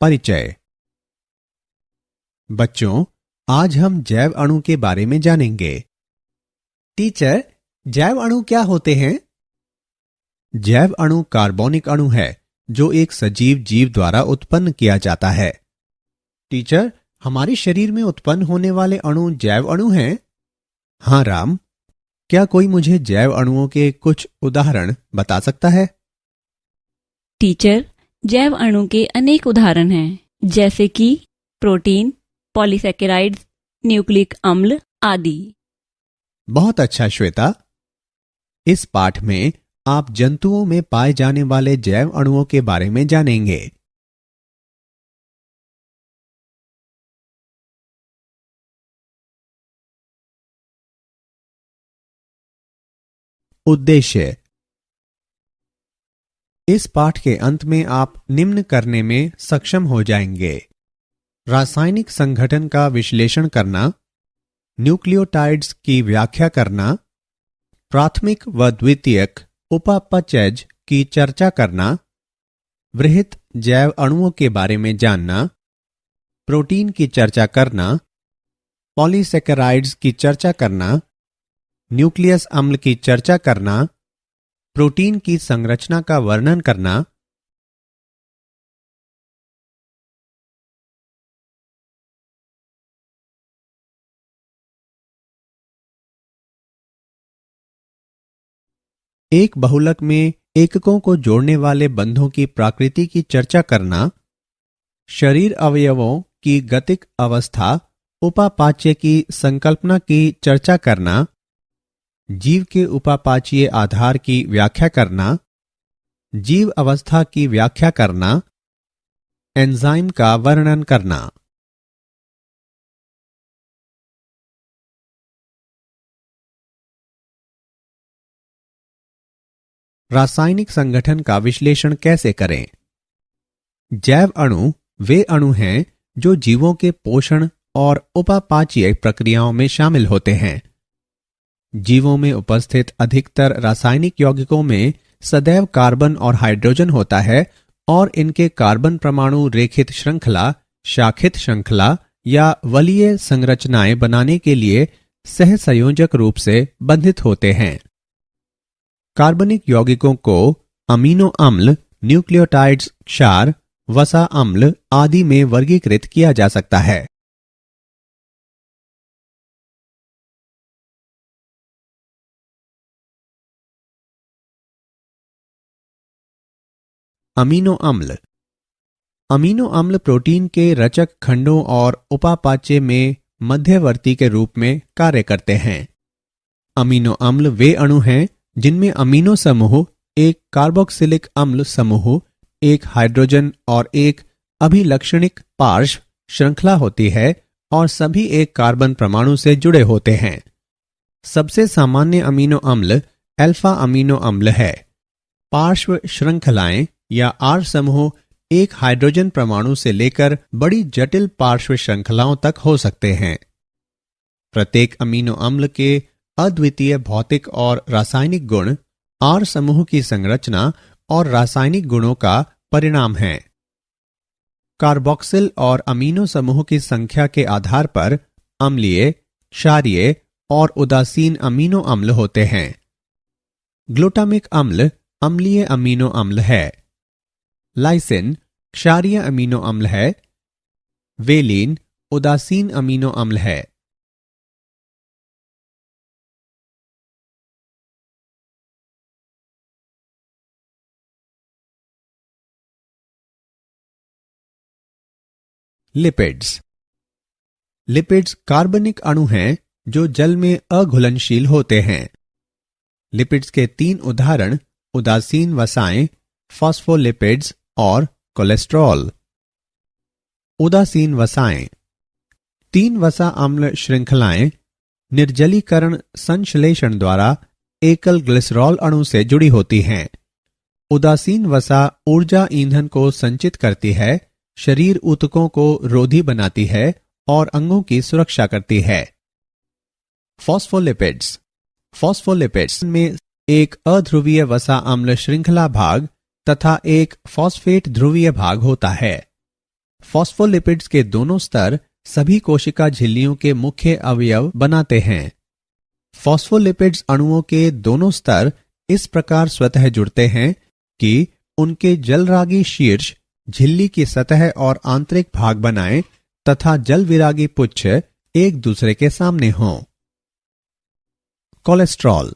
परिचय। बच्चों, आज हम जैव अणु के बारे में जानेंगे। टीचर, जैव अणु क्या होते हैं? जैव अणु कार्बनिक अणु है जो एक सजीव जीव द्वारा उत्पन्न किया जाता है। टीचर, हमारे शरीर में उत्पन्न होने वाले अणु जैव अणु हैं? हाँ राम, क्या कोई मुझे जैव अणुओं के कुछ उदाहरण बता सकता है? टीचर, जैव अणु के अनेक उदाहरण हैं, जैसे कि प्रोटीन, पॉलीसेकेराइड्स, न्यूक्लिक अम्ल आदि। बहुत अच्छा श्वेता। इस पाठ में आप जंतुओं में पाए जाने वाले जैव अणुओं के बारे में जानेंगे। उद्देश्य। इस पाठ के अंत में आप निम्न करने में सक्षम हो जाएंगे: रासायनिक संगठन का विश्लेषण करना, न्यूक्लियोटाइड्स की व्याख्या करना, प्राथमिक व द्वितीयक उपापचयज की चर्चा करना, वृहत जैव अणुओं के बारे में जानना, प्रोटीन की चर्चा करना, पॉलीसेकेराइड्स की चर्चा करना, न्यूक्लियस अम्ल की चर्चा करना, प्रोटीन की संरचना का वर्णन करना, एक बहुलक में एककों को जोड़ने वाले बंधों की प्रकृति की चर्चा करना, शरीर अवयवों की गतिक अवस्था उपापाच्य की संकल्पना की चर्चा करना, जीव के उपापाचीय आधार की व्याख्या करना, जीव अवस्था की व्याख्या करना, एंजाइम का वर्णन करना। रासायनिक संगठन का विश्लेषण कैसे करें? जैव अणु वे अणु हैं जो जीवों के पोषण और उपापाचीय प्रक्रियाओं में शामिल होते हैं। जीवों में उपस्थित अधिकतर रासायनिक यौगिकों में सदैव कार्बन और हाइड्रोजन होता है और इनके कार्बन परमाणु रेखित श्रृंखला, शाखित श्रृंखला या वलीय संरचनाएं बनाने के लिए सहसंयोजक रूप से बंधित होते हैं। कार्बनिक यौगिकों को अमीनो अम्ल, न्यूक्लियोटाइड्स, क्षार, वसा अम्ल आदि में वर्गीकृत किया जा सकता है। अमीनो अम्ल। अमीनो अम्ल प्रोटीन के रचक खंडों और उपापाच्य में मध्यवर्ती के रूप में कार्य करते हैं। अमीनो अम्ल वे अणु हैं जिनमें अमीनो समूह, एक कार्बोक्सिलिक अम्ल समूह, एक हाइड्रोजन और एक अभिलक्षणिक पार्श्व श्रृंखला होती है और सभी एक कार्बन परमाणु से जुड़े होते हैं। सबसे सामान्य अमीनो अम्ल अल्फा अमीनो अम्ल है। पार्श्व श्रृंखलाएं या आर समूह एक हाइड्रोजन परमाणु से लेकर बड़ी जटिल पार्श्व श्रृंखलाओं तक हो सकते हैं। प्रत्येक अमीनो अम्ल के अद्वितीय भौतिक और रासायनिक गुण आर समूह की संरचना और रासायनिक गुणों का परिणाम हैं। कार्बोक्सिल और अमीनो समूह की संख्या के आधार पर अम्लीय, क्षारीय और उदासीन अमीनो अम्ल होते हैं। ग्लूटामिक अम्ल अम्लीय अमीनो अम्ल है। लाइसिन क्षारीय अमीनो अम्ल है। वेलिन उदासीन अमीनो अम्ल है। लिपिड्स। लिपिड्स कार्बनिक अणु हैं जो जल में अघुलनशील होते हैं। लिपिड्स के 3 उदाहरण उदासीन वसाएं, फॉस्फोलिपिड्स और कोलेस्ट्रॉल। उदासीन वसाएं। 3 वसा अम्ल श्रृंखलाएं निर्जलीकरण संश्लेषण द्वारा एकल ग्लिसरॉल अणु से जुड़ी होती हैं। उदासीन वसा ऊर्जा ईंधन को संचित करती है, शरीर ऊतकों को रोधी बनाती है और अंगों की सुरक्षा करती है। फॉस्फोलिपिड्स। फॉस्फोलिपिड्स में एक अध्रुवीय वसा अम्ल श्रृंखला भाग तथा एक फॉस्फेट ध्रुवीय भाग होता है। फॉस्फोलिपिड्स के दोनों स्तर सभी कोशिका झिल्लियों के मुख्य अवयव बनाते हैं। फॉस्फोलिपिड्स अणुओं के दोनों स्तर इस प्रकार स्वतः जुड़ते हैं कि उनके जलरागी शीर्ष झिल्ली की सतह और आंतरिक भाग बनाएं तथा जल विरागी पुच्छ एक दूसरे के सामने हों। कोलेस्ट्रॉल।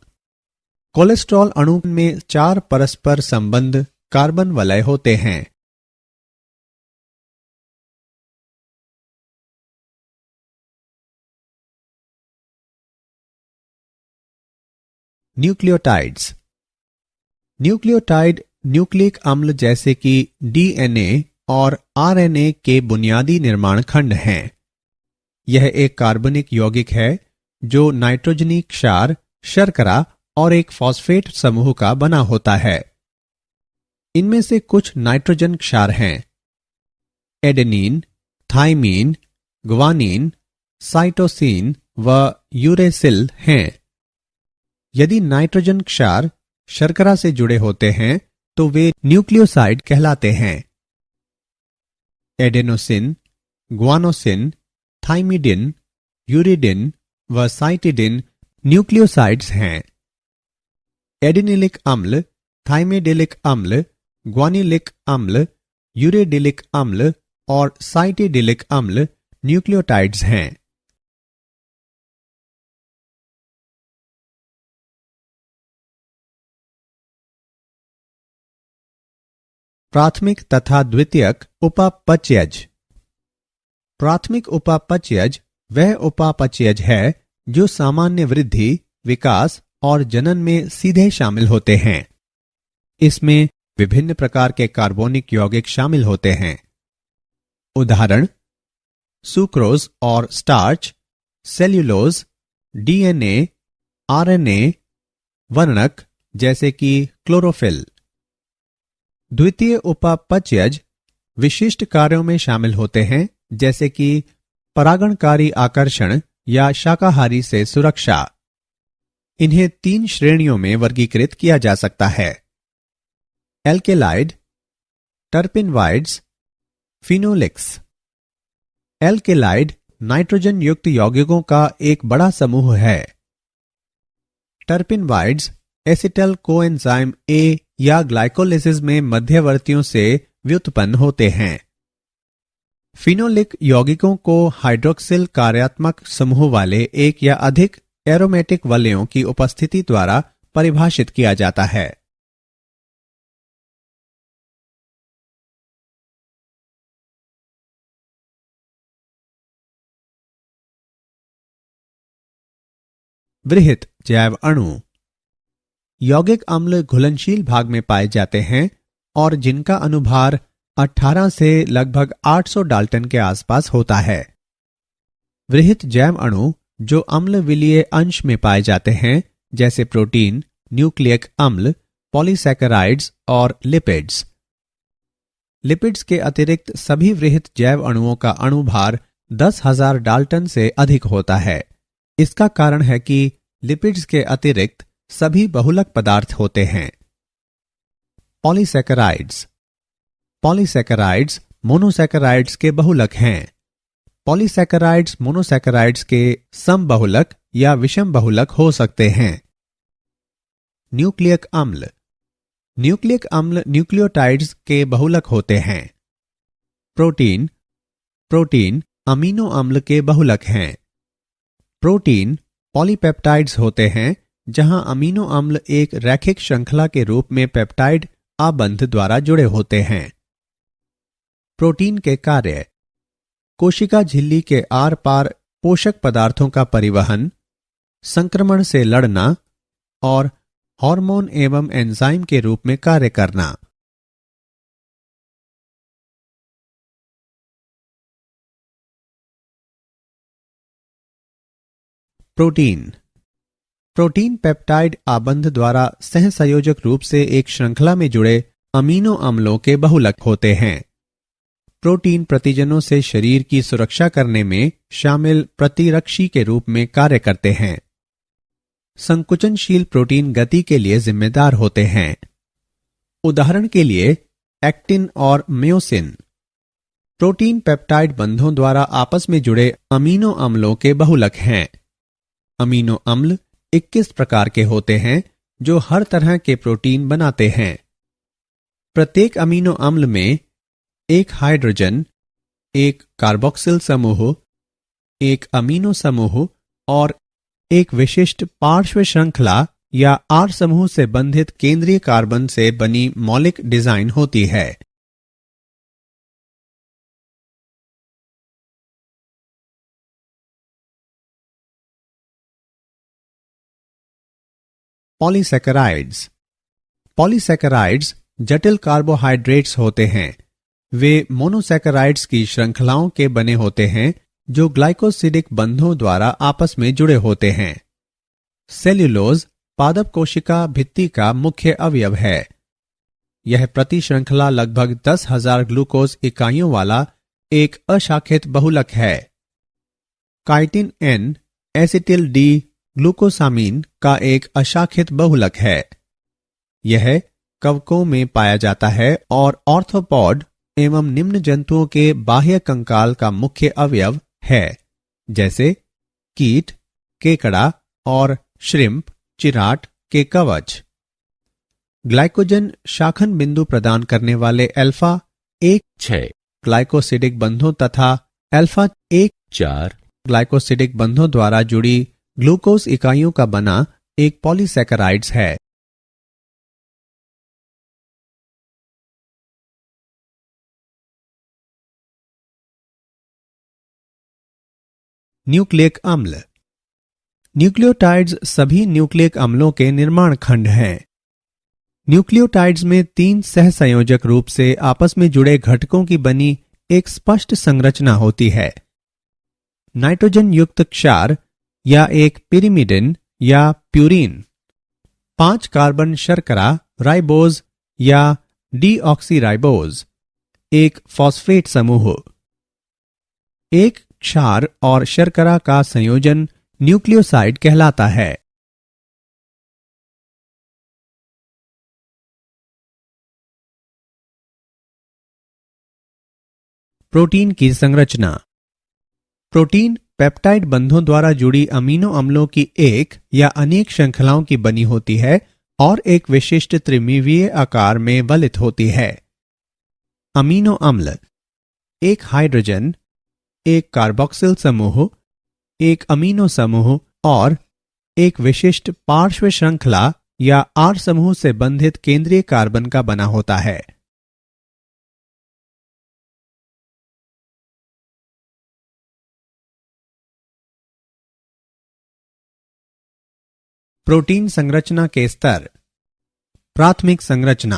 कोलेस्ट्रॉल अणु में 4 परस्पर संबंध कार्बन वलय होते हैं। न्यूक्लियोटाइड्स। न्यूक्लियोटाइड न्यूक्लिक अम्ल जैसे कि डीएनए और आरएनए के बुनियादी निर्माण खंड हैं। यह एक कार्बनिक यौगिक है जो नाइट्रोजनी क्षार, शर्करा और एक फॉस्फेट समूह का बना होता है। इनमें से कुछ नाइट्रोजन क्षार हैं। एडेनिन, थाइमीन, ग्वानिन, साइटोसिन व यूरेसिल हैं। यदि नाइट्रोजन क्षार शर्करा से जुड़े होते हैं तो वे न्यूक्लियोसाइड कहलाते हैं। एडेनोसिन, ग्वानोसिन, थाइमिडिन, यूरिडिन व साइटिडिन न्यूक्लियोसाइड्स हैं। एडिनिलिक अम्ल, थाइमिडिलिक अम्ल, ग्वानिलिक अम्ल, यूरिडिलिक अम्ल और साइटिडिलिक अम्ल न्यूक्लियोटाइड्स हैं। प्राथमिक तथा द्वितीयक उपापचयज। प्राथमिक उपापचयज वह उपापचयज है जो सामान्य वृद्धि, विकास और जनन में सीधे शामिल होते हैं। इसमें विभिन्न प्रकार के कार्बोनिक यौगिक शामिल होते हैं। उदाहरण: सुक्रोज और स्टार्च, सेल्यूलोज, डीएनए, आरएनए, वर्णक जैसे कि क्लोरोफिल। द्वितीय उपापचयज विशिष्ट कार्यों में शामिल होते हैं जैसे कि परागणकारी आकर्षण या शाकाहारी से सुरक्षा। इन्हें 3 श्रेणियों में वर्गीकृत किया जा सकता है: एल्केलाइड, टर्पिनवाइड्स, फिनोलिक्स। एल्केलाइड नाइट्रोजन युक्त यौगिकों का एक बड़ा समूह है। टर्पिनवाइड्स एसिटल कोएंजाइम ए या ग्लाइकोलिसिस में मध्यवर्तियों से व्युत्पन्न होते हैं। फिनोलिक यौगिकों को हाइड्रोक्सिल कार्यात्मक समूह वाले एक या अधिक एरोमेटिक वलयों की उपस्थिति द्वारा परिभाषित किया जाता है। वृहत जैव अणु। यौगिक अम्ल घुलनशील भाग में पाए जाते हैं और जिनका अनुभार 18 से लगभग 800 डाल्टन के आसपास होता है। वृहत जैव अणु जो अम्ल विलीय अंश में पाए जाते हैं जैसे प्रोटीन, न्यूक्लियक अम्ल, पॉलीसैकेराइड्स और लिपिड्स। लिपिड्स के अतिरिक्त सभी वृहत जैव अणुओं का अणुभार 10,000 डाल्टन से अधिक होता है। इसका कारण है कि लिपिड्स के अतिरिक्त सभी बहुलक पदार्थ होते हैं। पॉलीसैकेराइड्स। पॉलीसैकेराइड्स मोनोसैकेराइड्स के बहुलक हैं। पॉलीसैकेराइड्स मोनोसैकेराइड्स के समबहुलक या विषम बहुलक हो सकते हैं। न्यूक्लियक अम्ल। न्यूक्लियक अम्ल न्यूक्लियोटाइड्स के बहुलक होते हैं। प्रोटीन। प्रोटीन अमीनो अम्ल के बहुलक हैं। प्रोटीन पॉलीपेप्टाइड्स होते हैं जहां अमीनो अम्ल एक रैखिक श्रृंखला के रूप में पेप्टाइड आबंध द्वारा जुड़े होते हैं। प्रोटीन के कार्य: कोशिका झिल्ली के आर पार पोषक पदार्थों का परिवहन, संक्रमण से लड़ना और हार्मोन एवं एंजाइम के रूप में कार्य करना। प्रोटीन। प्रोटीन पेप्टाइड आबंध द्वारा सहसंयोजक रूप से एक श्रृंखला में जुड़े अमीनो अम्लों के बहुलक होते हैं। प्रोटीन प्रतिजनों से शरीर की सुरक्षा करने में शामिल प्रतिरक्षी के रूप में कार्य करते हैं। संकुचनशील प्रोटीन गति के लिए जिम्मेदार होते हैं। उदाहरण के लिए एक्टिन और म्योसिन। प्रोटीन पेप्टाइड बंधों द्वारा आपस में जुड़े अमीनो अम्लों के बहुलक हैं। अमीनो अम्ल 21 प्रकार के होते हैं जो हर तरह के प्रोटीन बनाते हैं। प्रत्येक अमीनो अम्ल में एक हाइड्रोजन, एक कार्बोक्सिल समूह, एक अमीनो समूह और एक विशिष्ट पार्श्व श्रृंखला या आर समूह से बंधित केंद्रीय कार्बन से बनी मौलिक डिजाइन होती है। पॉलीसैकेराइड्स। पॉलीसैकेराइड्स जटिल कार्बोहाइड्रेट्स होते हैं। वे मोनोसैकेराइड्स की श्रृंखलाओं के बने होते हैं जो ग्लाइकोसिडिक बंधों द्वारा आपस में जुड़े होते हैं। सेल्यूलोज पादप कोशिका भित्ति का मुख्य अवयव है। यह प्रति श्रृंखला लगभग 10,000 ग्लूकोज इकाइयों वाला एक अशाखित बहुलक है। Chitin N acetyl D glucosamine का एक अशाखित बहुलक है। यह कवकों में पाया जाता है और ऑर्थोपॉड एवं निम्न जंतुओं के बाह्य कंकाल का मुख्य अवयव है, जैसे कीट, केकड़ा और श्रिम्प, चिराट के कवच। ग्लाइकोजन शाखन बिंदु प्रदान करने वाले अल्फा 1,6 ग्लाइकोसिडिक बंधों तथा अल्फा 1,4 ग्लाइकोसिडिक बंधों द्वारा जुड़ी ग्लूकोज इकाइयों का बना एक पॉलीसैकेराइड्स है। न्यूक्लिक अम्ल। न्यूक्लियोटाइड्स सभी न्यूक्लिक अम्लों के निर्माण खंड हैं। न्यूक्लियोटाइड्स में 3 सहसंयोजक रूप से आपस में जुड़े घटकों की बनी एक स्पष्ट संरचना होती है। नाइट्रोजन युक्त क्षार या एक पिरिमिडिन या प्यूरिन, 5 कार्बन शर्करा राइबोज या डीऑक्सीराइबोज, एक फॉस्फेट समूह। एक क्षार और शर्करा का संयोजन न्यूक्लियोसाइड कहलाता है। प्रोटीन की संरचना। प्रोटीन पेप्टाइड बंधों द्वारा जुड़ी अमीनो अम्लों की एक या अनेक श्रृंखलाओं की बनी होती है और एक विशिष्ट त्रिमिमीय आकार में वलित होती है। अमीनो अम्ल एक हाइड्रोजन, एक कार्बोक्सिल समूह, एक अमीनो समूह और एक विशिष्ट पार्श्व श्रृंखला या आर समूह से बंधित केंद्रीय कार्बन का बना होता है। प्रोटीन संरचना के स्तर। प्राथमिक संरचना।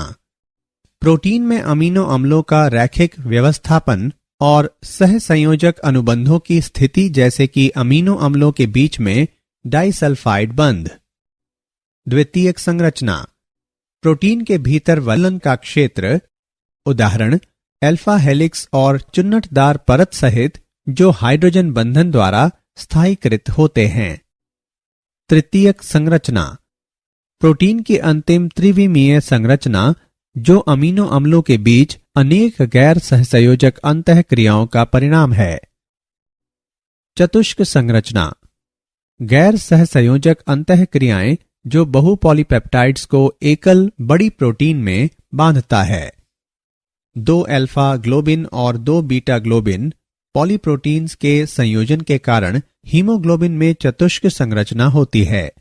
प्रोटीन में अमीनो अम्लों का रैखिक व्यवस्थापन और सहसंयोजक अनुबंधों की स्थिति, जैसे कि अमीनो अम्लों के बीच में डाइसल्फाइड बंध। द्वितीयक संरचना। प्रोटीन के भीतर वलन का क्षेत्र, उदाहरण अल्फा हेलिक्स और चुन्नटदार परत सहित, जो हाइड्रोजन बंधन द्वारा स्थायीकृत होते हैं। तृतीयक संरचना। प्रोटीन की अंतिम त्रिविमीय संरचना, जो अमीनो अम्लों के बीच अनेक गैर सहसंयोजक अंतःक्रियाओं का परिणाम है। चतुष्क संरचना। गैर सहसंयोजक अंतःक्रियाएं जो बहु पॉलीपेप्टाइड्स को एकल बड़ी प्रोटीन में बांधता है। 2 अल्फा ग्लोबिन और 2 बीटा ग्लोबिन पॉलीप्रोटीन्स के संयोजन के कारण हीमोग्लोबिन में चतुष्क संरचना होती है।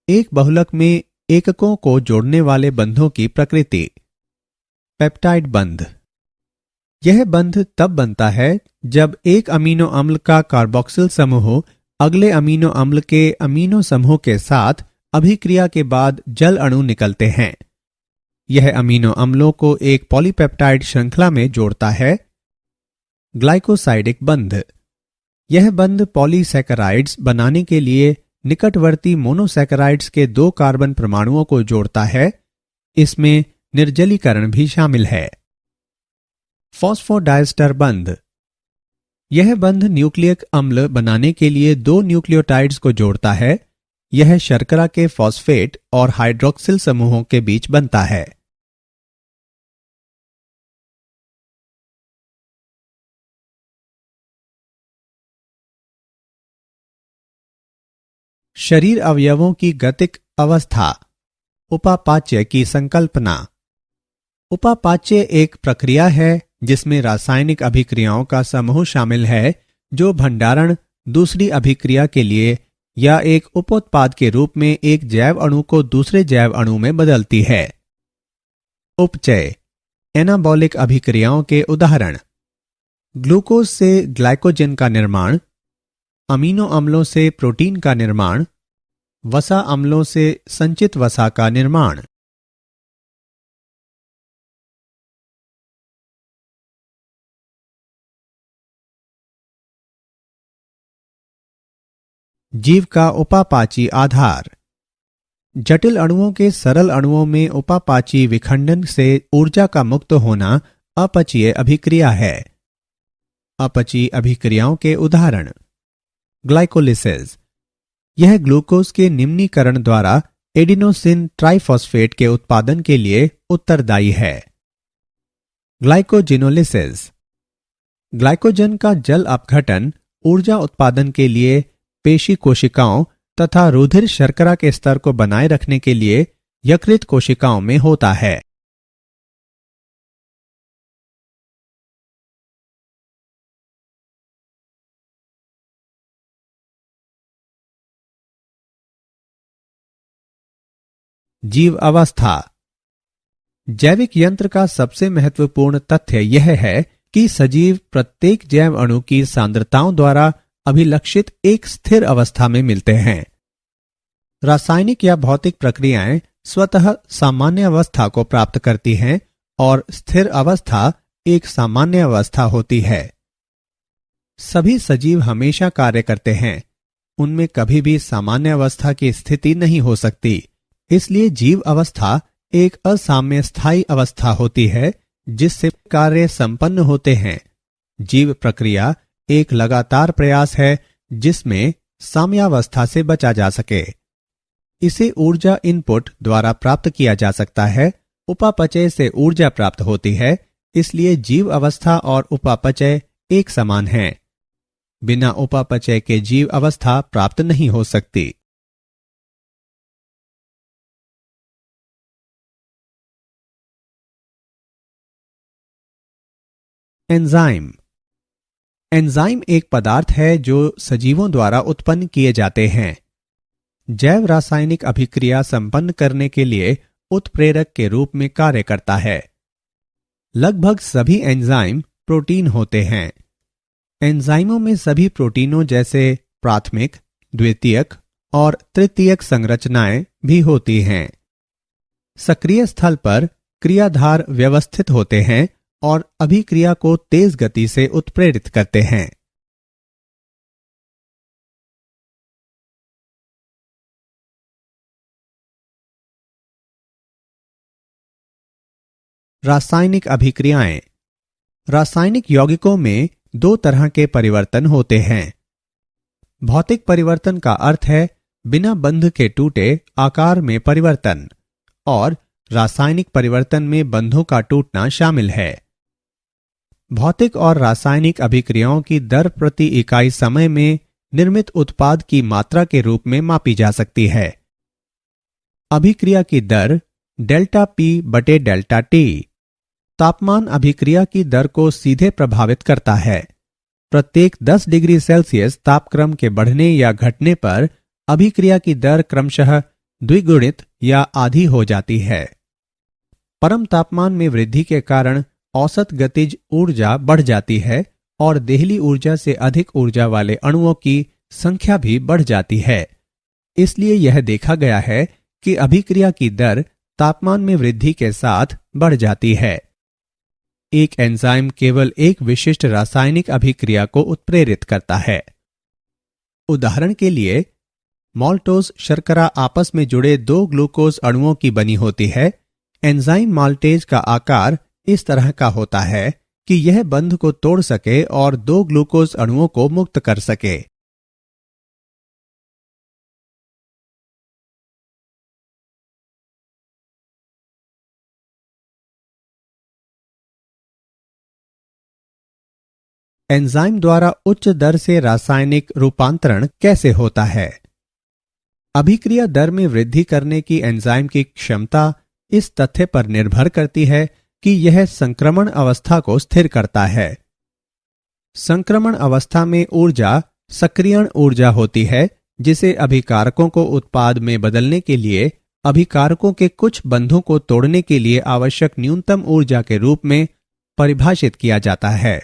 एक बहुलक में एककों को जोड़ने वाले बंधों की प्रकृति। पेप्टाइड बंध। यह बंध तब बनता है जब एक अमीनो अम्ल का कार्बोक्सिल समूह अगले अमीनो अम्ल के अमीनो समूह के साथ अभिक्रिया के बाद जल अणु निकलते हैं। यह अमीनो अम्लों को एक पॉलीपेप्टाइड श्रृंखला में जोड़ता है। ग्लाइकोसाइडिक बंध। यह बंध पॉलीसैकेराइड्स बनाने के लिए निकटवर्ती मोनोसैकेराइड्स के 2 कार्बन परमाणुओं को जोड़ता है। इसमें निर्जलीकरण भी शामिल है। फॉस्फोडाइस्टर बंध। यह बंध न्यूक्लियक अम्ल बनाने के लिए दो न्यूक्लियोटाइड्स को जोड़ता है। यह शर्करा के फॉस्फेट और हाइड्रोक्सिल समूहों के बीच बनता है। शरीर अवयवों की गतिक अवस्था। उपापाच्य की संकल्पना। उपापाच्य एक प्रक्रिया है जिसमें रासायनिक अभिक्रियाओं का समूह शामिल है जो भंडारण, दूसरी अभिक्रिया के लिए या एक उपोत्पाद के रूप में एक जैव अणु को दूसरे जैव अणु में बदलती है। उपचय एनाबॉलिक अभिक्रियाओं के उदाहरण: ग्लूकोज से ग्लाइकोजन का निर्माण, अमीनो अम्लों से प्रोटीन का निर्माण, वसा अम्लों से संचित वसा का निर्माण। जीव का उपापाची आधार। जटिल अणुओं के सरल अणुओं में उपापाची विखंडन से ऊर्जा का मुक्त होना अपचयी अभिक्रिया है। अपचयी अभिक्रियाओं के उदाहरण: ग्लाइकोलिसिस, यह ग्लूकोज के निम्नीकरण द्वारा एडिनोसिन ट्राइफॉस्फेट के उत्पादन के लिए उत्तरदायी है। ग्लाइकोजिनोलिसिस, ग्लाइकोजन का जल अपघटन ऊर्जा उत्पादन के लिए पेशी कोशिकाओं तथा रुधिर शर्करा के स्तर को बनाए रखने के लिए यकृत कोशिकाओं में होता है। जीव अवस्था। जैविक यंत्र का सबसे महत्वपूर्ण तथ्य यह है कि सजीव प्रत्येक जैव अणु की सांद्रताओं द्वारा अभिलक्षित एक स्थिर अवस्था में मिलते हैं। रासायनिक या भौतिक प्रक्रियाएं स्वतः सामान्य अवस्था को प्राप्त करती हैं और स्थिर अवस्था एक सामान्य अवस्था होती है। सभी सजीव हमेशा कार्य करते हैं, उनमें कभी भी सामान्य अवस्था की स्थिति नहीं हो सकती। इसलिए जीव अवस्था एक असाम्य स्थायी अवस्था होती है जिससे कार्य संपन्न होते हैं। जीव प्रक्रिया एक लगातार प्रयास है जिसमें साम्यावस्था से बचा जा सके। इसे ऊर्जा इनपुट द्वारा प्राप्त किया जा सकता है। उपापचय से ऊर्जा प्राप्त होती है, इसलिए जीव अवस्था और उपापचय एक समान हैं। बिना उपापचय के जीव अवस्था प्राप्त नहीं हो सकती। एंजाइम। एंजाइम एक पदार्थ है जो सजीवों द्वारा उत्पन्न किए जाते हैं। जैव रासायनिक अभिक्रिया संपन्न करने के लिए उत्प्रेरक के रूप में कार्य करता है। लगभग सभी एंजाइम प्रोटीन होते हैं। एंजाइमों में सभी प्रोटीनों जैसे प्राथमिक, द्वितीयक और तृतीयक संरचनाएं भी होती हैं। सक्रिय स्थल पर क्रियाधार व्यवस्थित होते हैं और अभिक्रिया को तेज गति से उत्प्रेरित करते हैं। रासायनिक अभिक्रियाएं। रासायनिक यौगिकों में दो तरह के परिवर्तन होते हैं। भौतिक परिवर्तन का अर्थ है बिना बंध के टूटे आकार में परिवर्तन, और रासायनिक परिवर्तन में बंधों का टूटना शामिल है। भौतिक और रासायनिक अभिक्रियाओं की दर प्रति इकाई समय में निर्मित उत्पाद की मात्रा के रूप में मापी जा सकती है। अभिक्रिया की दर डेल्टा पी बटे डेल्टा टी। तापमान अभिक्रिया की दर को सीधे प्रभावित करता है। प्रत्येक 10 डिग्री सेल्सियस तापक्रम के बढ़ने या घटने पर अभिक्रिया की दर क्रमशः द्विगुणित या आधी हो जाती है। परम तापमान में वृद्धि के कारण औसत गतिज ऊर्जा बढ़ जाती है और देहली ऊर्जा से अधिक ऊर्जा वाले अणुओं की संख्या भी बढ़ जाती है। इसलिए यह देखा गया है कि अभिक्रिया की दर तापमान में वृद्धि के साथ बढ़ जाती है। एक एंजाइम केवल एक विशिष्ट रासायनिक अभिक्रिया को उत्प्रेरित करता है। उदाहरण के लिए, माल्टोज शर्करा आपस में जुड़े दो ग्लूकोज अणुओं की बनी होती है। एंजाइम माल्टेज का आकार इस तरह का होता है कि यह बंध को तोड़ सके और 2 ग्लूकोज अणुओं को मुक्त कर सके। एंजाइम द्वारा उच्च दर से रासायनिक रूपांतरण कैसे होता है? अभिक्रिया दर में वृद्धि करने की एंजाइम की क्षमता इस तथ्य पर निर्भर करती है कि यह संक्रमण अवस्था को स्थिर करता है। संक्रमण अवस्था में ऊर्जा सक्रियण ऊर्जा होती है, जिसे अभिकारकों को उत्पाद में बदलने के लिए अभिकारकों के कुछ बंधों को तोड़ने के लिए आवश्यक न्यूनतम ऊर्जा के रूप में परिभाषित किया जाता है।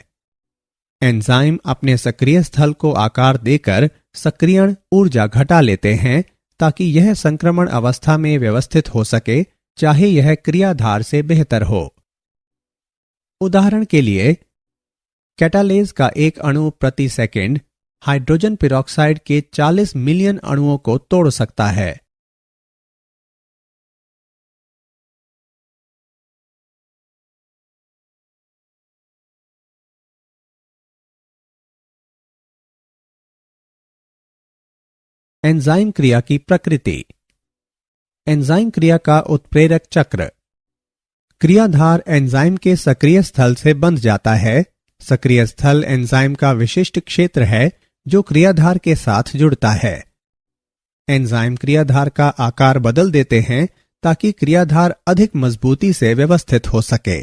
एंजाइम अपने सक्रिय स्थल को आकार देकर सक्रियण ऊर्जा घटा लेते हैं ताकि यह संक्रमण अवस्था में व्यवस्थित हो सके, चाहे यह क्रियाधार से बेहतर हो। उदाहरण के लिए, कैटालेज का एक अणु प्रति सेकंड हाइड्रोजन पेरोक्साइड के 40 मिलियन अणुओं को तोड़ सकता है। एंजाइम क्रिया की प्रकृति। एंजाइम क्रिया का उत्प्रेरक चक्र। क्रियाधार एंजाइम के सक्रिय स्थल से बंध जाता है। सक्रिय स्थल एंजाइम का विशिष्ट क्षेत्र है जो क्रियाधार के साथ जुड़ता है। एंजाइम क्रियाधार का आकार बदल देते हैं ताकि क्रियाधार अधिक मजबूती से व्यवस्थित हो सके।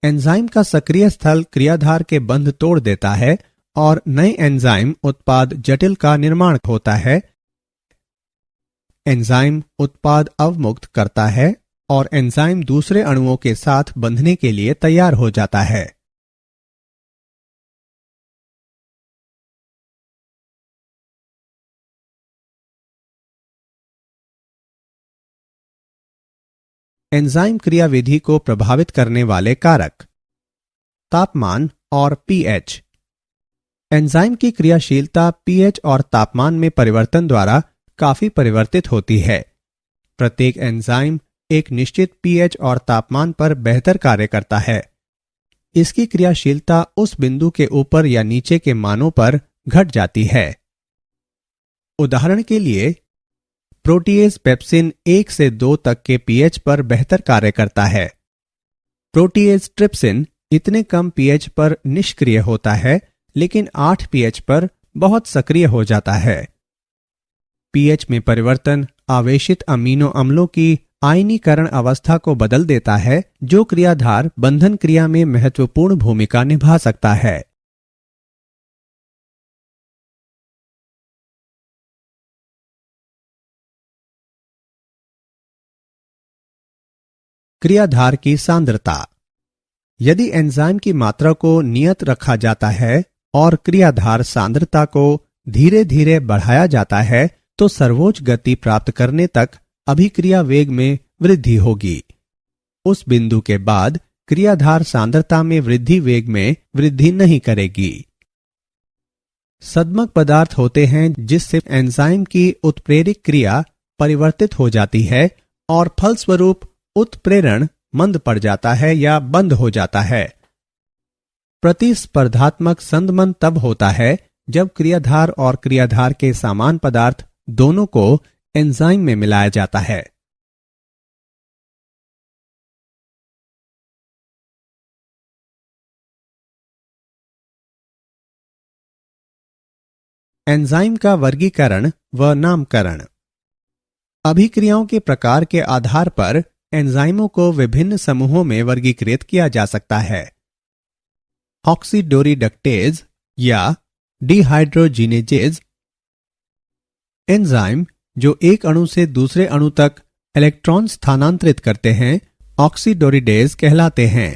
एंजाइम का सक्रिय स्थल क्रियाधार के बंध तोड़ देता है और नए एंजाइम उत्पाद जटिल का निर्माण होता है। एंजाइम उत्पाद अवमुक्त करता है और एंजाइम दूसरे अणुओं के साथ बंधने के लिए तैयार हो जाता है। एंजाइम क्रियाविधि को प्रभावित करने वाले कारक। तापमान और पीएच। एंजाइम की क्रियाशीलता पीएच और तापमान में परिवर्तन द्वारा काफी परिवर्तित होती है। प्रत्येक एंजाइम एक निश्चित पीएच और तापमान पर बेहतर कार्य करता है। इसकी क्रियाशीलता उस बिंदु के ऊपर या नीचे के मानों पर घट जाती है। उदाहरण के लिए, प्रोटीएज पेप्सिन 1 से 2 तक के पीएच पर बेहतर कार्य करता है। प्रोटीएज ट्रिप्सिन इतने कम पीएच पर निष्क्रिय होता है, लेकिन 8 पीएच पर बहुत सक्रिय हो जाता है। पीएच में परिवर्तन आवेशित अमीनो अम्लों की आयनीकरण अवस्था को बदल देता है, जो क्रियाधार बंधन क्रिया में महत्वपूर्ण भूमिका निभा सकता है। क्रियाधार की सांद्रता। यदि एंजाइम की मात्रा को नियत रखा जाता है और क्रियाधार सांद्रता को धीरे धीरे बढ़ाया जाता है, तो सर्वोच्च गति प्राप्त करने तक अभिक्रिया वेग में वृद्धि होगी। उस बिंदु के बाद क्रियाधार सांद्रता में वृद्धि वेग में वृद्धि नहीं करेगी। सद्मक पदार्थ होते हैं जिससे एंजाइम की उत्प्रेरक क्रिया परिवर्तित हो जाती है और फलस्वरूप उत्प्रेरण मंद पड़ जाता है या बंद हो जाता है। प्रतिस्पर्धात्मक संदमन तब होता है जब क्रियाधार और क्रियाधार के समान पदार्थ दोनों को एंजाइम में मिलाया जाता है। एंजाइम का वर्गीकरण व नामकरण। अभिक्रियाओं के प्रकार के आधार पर एंजाइमों को विभिन्न समूहों में वर्गीकृत किया जा सकता है। ऑक्सीडोरिडक्टेज या डिहाइड्रोजिनेजेज। एंजाइम जो एक अणु से दूसरे अणु तक इलेक्ट्रॉन स्थानांतरित करते हैं, ऑक्सीडोरिडेज कहलाते हैं।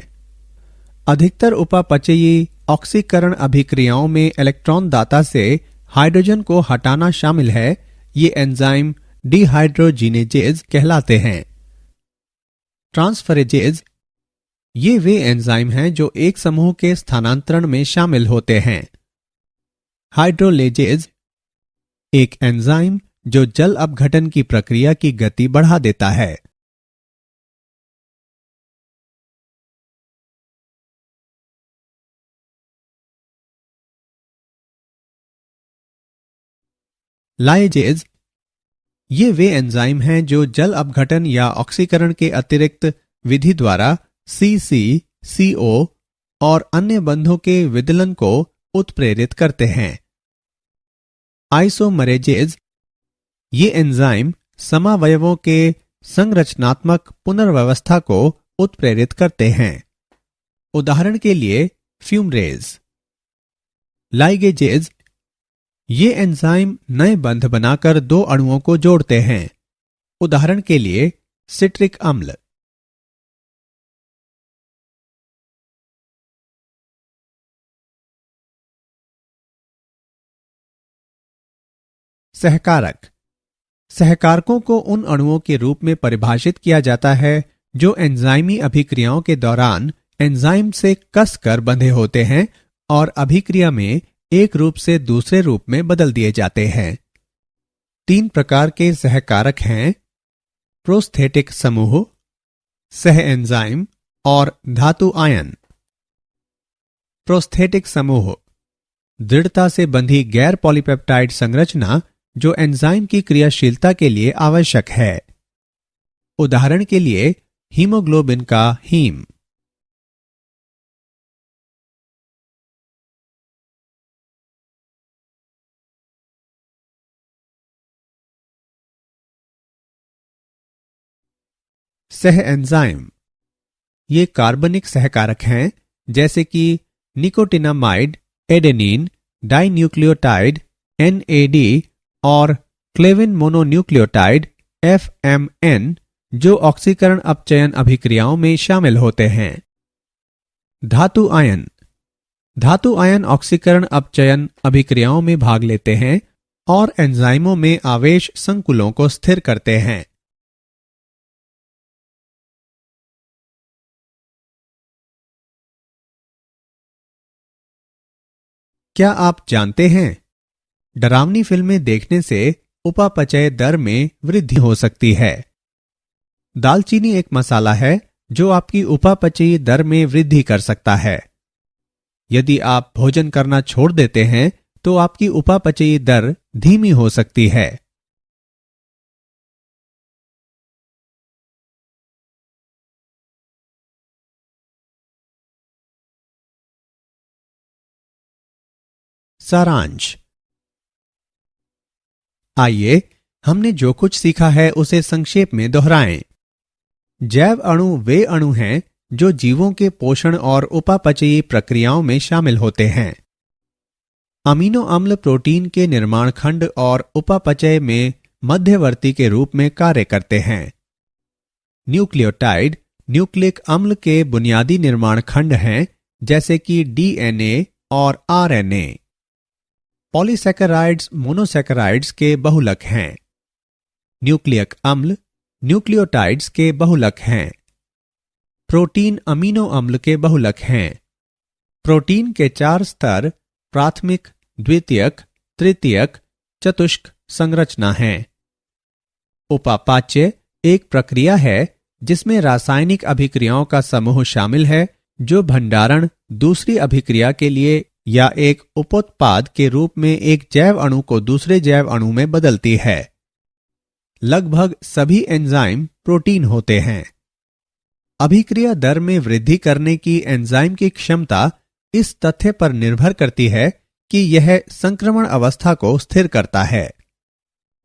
अधिकतर उपापचयी ऑक्सीकरण अभिक्रियाओं में इलेक्ट्रॉन दाता से हाइड्रोजन को हटाना शामिल है। ये एंजाइम डिहाइड्रोजिनेजेज कहलाते हैं। ट्रांसफरेजेज ये वे एंजाइम हैं जो एक समूह के स्थानांतरण में शामिल होते हैं। हाइड्रोलेजेज एक एंजाइम जो जल अपघटन की प्रक्रिया की गति बढ़ा देता है। लाइजेज ये वे एंजाइम हैं जो जल अपघटन या ऑक्सीकरण के अतिरिक्त विधि द्वारा सीसी, CO और अन्य बंधों के विदलन को उत्प्रेरित करते हैं। आइसोमरेजेज ये एंजाइम समावयवों के संरचनात्मक पुनर्व्यवस्था को उत्प्रेरित करते हैं। उदाहरण के लिए फ्यूमरेज। लाइगेजेज ये एंजाइम नए बंध बनाकर दो अणुओं को जोड़ते हैं। उदाहरण के लिए सिट्रिक अम्ल। सहकारक सहकारकों को उन अणुओं के रूप में परिभाषित किया जाता है जो एंजाइमी अभिक्रियाओं के दौरान एंजाइम से कसकर बंधे होते हैं और अभिक्रिया में एक रूप से दूसरे रूप में बदल दिए जाते हैं। 3 प्रकार के सहकारक हैं: प्रोस्थेटिक समूह, सह एंजाइम और धातु आयन। प्रोस्थेटिक समूह दृढ़ता से बंधी गैर पॉलीपेप्टाइड संरचना जो एंजाइम की क्रियाशीलता के लिए आवश्यक है। उदाहरण के लिए हीमोग्लोबिन का हीम। सह एंजाइम ये कार्बनिक सहकारक हैं जैसे कि निकोटिनामाइड, एडेनिन, डाइन्यूक्लियोटाइड NAD और क्लेविन मोनोन्यूक्लियोटाइड FMN जो ऑक्सीकरण अपचयन अभिक्रियाओं में शामिल होते हैं। धातु आयन धातु आयन ऑक्सीकरण अपचयन अभिक्रियाओं में भाग लेते हैं और एंजाइमों में आवेश संकुलों को स्थिर करते हैं। क्या आप जानते हैं डरावनी फिल्में देखने से उपापचय दर में वृद्धि हो सकती है। दालचीनी एक मसाला है जो आपकी उपापचयी दर में वृद्धि कर सकता है। यदि आप भोजन करना छोड़ देते हैं तो आपकी उपापचयी दर धीमी हो सकती है। सारांश। आइए हमने जो कुछ सीखा है उसे संक्षेप में दोहराएं। जैव अणु वे अणु हैं जो जीवों के पोषण और उपापचयी प्रक्रियाओं में शामिल होते हैं। अमीनो अम्ल प्रोटीन के निर्माण खंड और उपापचय में मध्यवर्ती के रूप में कार्य करते हैं। न्यूक्लियोटाइड न्यूक्लिक अम्ल के बुनियादी निर्माण खंड हैं जैसे कि DNA और RNA। पॉलीसैकेराइड्स मोनोसैकेराइड्स के बहुलक हैं। न्यूक्लियक अम्ल न्यूक्लियोटाइड्स के बहुलक हैं। प्रोटीन अमीनो अम्ल के बहुलक हैं। प्रोटीन के 4 स्तर प्राथमिक, द्वितीयक, तृतीयक, चतुष्क संरचना हैं। उपापाच्य एक प्रक्रिया है जिसमें रासायनिक अभिक्रियाओं का समूह शामिल है जो भंडारण, दूसरी अभिक्रिया के लिए या एक उपोत्पाद के रूप में एक जैव अणु को दूसरे जैव अणु में बदलती है। लगभग सभी एंजाइम प्रोटीन होते हैं। अभिक्रिया दर में वृद्धि करने की एंजाइम की क्षमता इस तथ्य पर निर्भर करती है कि यह संक्रमण अवस्था को स्थिर करता है।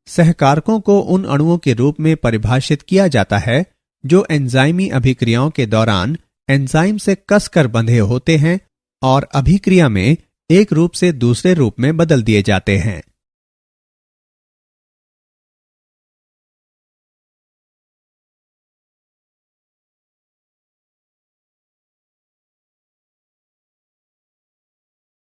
सहकारकों को उन अणुओं के रूप में परिभाषित किया जाता है जो एंजाइमी अभिक्रियाओं के दौरान एंजाइम से कसकर बंधे होते हैं और अभिक्रिया में एक रूप से दूसरे रूप में बदल दिए जाते हैं।